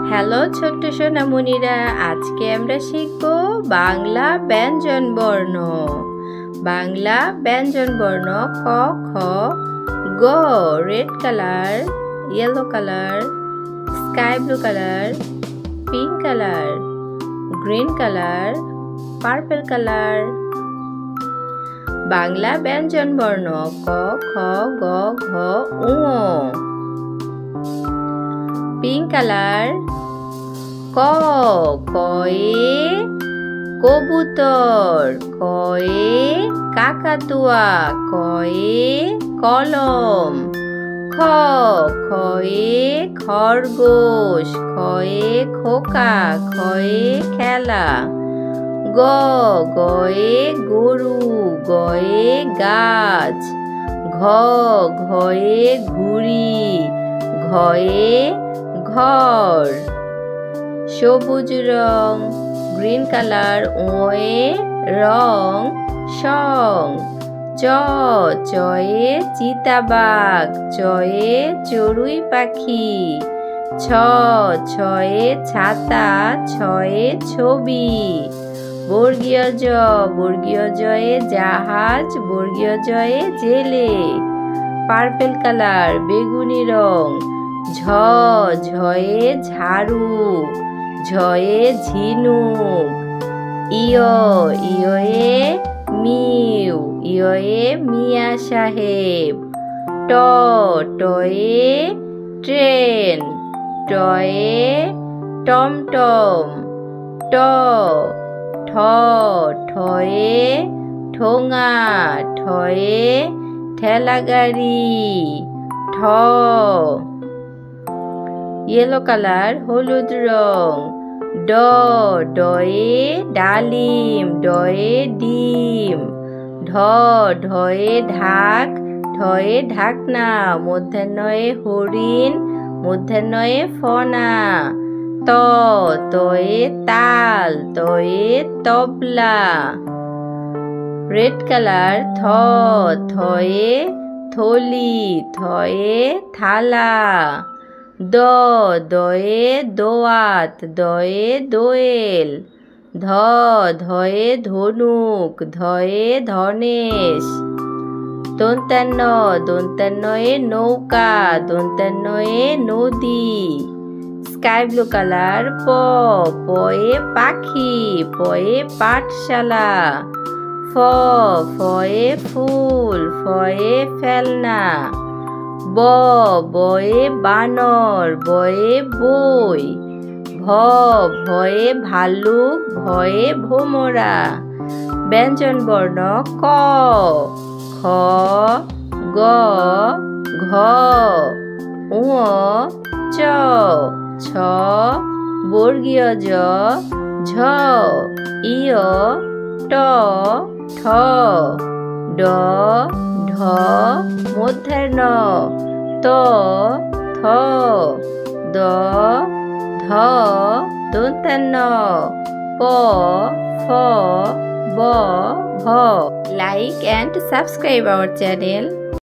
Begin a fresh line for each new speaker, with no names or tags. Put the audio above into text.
Hello ছোট্ট সোনামণিরা, আজকে আমরা শিখব বাংলা ব্যঞ্জন বর্ণ। বাংলা ব্যঞ্জন বর্ণ ক খ গ red colour, yellow colour, sky blue colour, pink colour, green colour, purple colour. Bangla ব্যঞ্জন বর্ণ ক খ গ ঘ ঙ। পিঙ্ক কালার ক, কয়ে কবুতর, কয়ে কাকাতুয়া, কয়ে কলম। খ, খয়ে খরগোশ, খয়ে খোকা, খয়ে খেলা। গ, গয়ে গরু, গয়ে গাছ। ঘ, ঘয়ে ঘুড়ি, ঘয়ে ঘর। সবুজ রং গ্রিন কালার, ওয়ে রং সং। চ, চয়ে চিতাবাঘ, চয়ে চড়ুই পাখি। ছ, ছয়ে ছাতা, ছয়ে ছবি। বর্গীয় জ, বর্গীয় জয়ে জাহাজ, বর্গীয় জয়ে জেলে। পার্পল কালার বেগুনি রং। ঝ, ঝয়ে ঝাড়ু, ঝয়ে ঝিনুক। ইয়, ইয়ে মিউ, ইয়ে মিয়া সাহেব। ট, টয়ে ট্রেন, টয়ে টমটম। ট, ঠ, ঠয়ে ঠোঙা, ঠয়ে ঠেলাগাড়ি। ঠ, ইয়েলো কালার হলুদ রং। ড, ডয়ে ডালিম, ডয়ে ডিম। ঢ, ঢয়ে ঢাক, ঢয়ে ঢাকনা, মূর্ধন্যয়ে হরিণ, মূর্ধন্যয়ে ফনা। ত, তয়ে তাল, তয়ে তবলা। রেড কালার থ, থয়ে থলি, থয়ে থালা। দ, দয়ে দোয়াত, দয়ে দোয়েল। ধ, ধয়ে ধনুক, ধয়ে ধনেশ। দন্তান্ন, দন্তান্নয়ে নৌকা, দন্তান্নয়ে নদী। স্কাই ব্লু কালার প, পয়ে পাখি, পয়ে পাঠশালা। ফ, ফয়ে ফুল, ফয়ে ফেলনা। ব, বয়ে বানর, বয়ে বই। ভ, ভয়ে ভালুক, ভয়ে ভোমরা। ব্যঞ্জন বর্ণ ক, খ, গ, ঘ, ঙ, চ, ছ, বর্গীয় জ, ঝ, ইয়, ট, ঠ, ড, ঢ, মূর্ধন্য, ত, থ, দ, ধ, দন্তান্ন, প, ফ, ব, ভ. Like and subscribe our channel.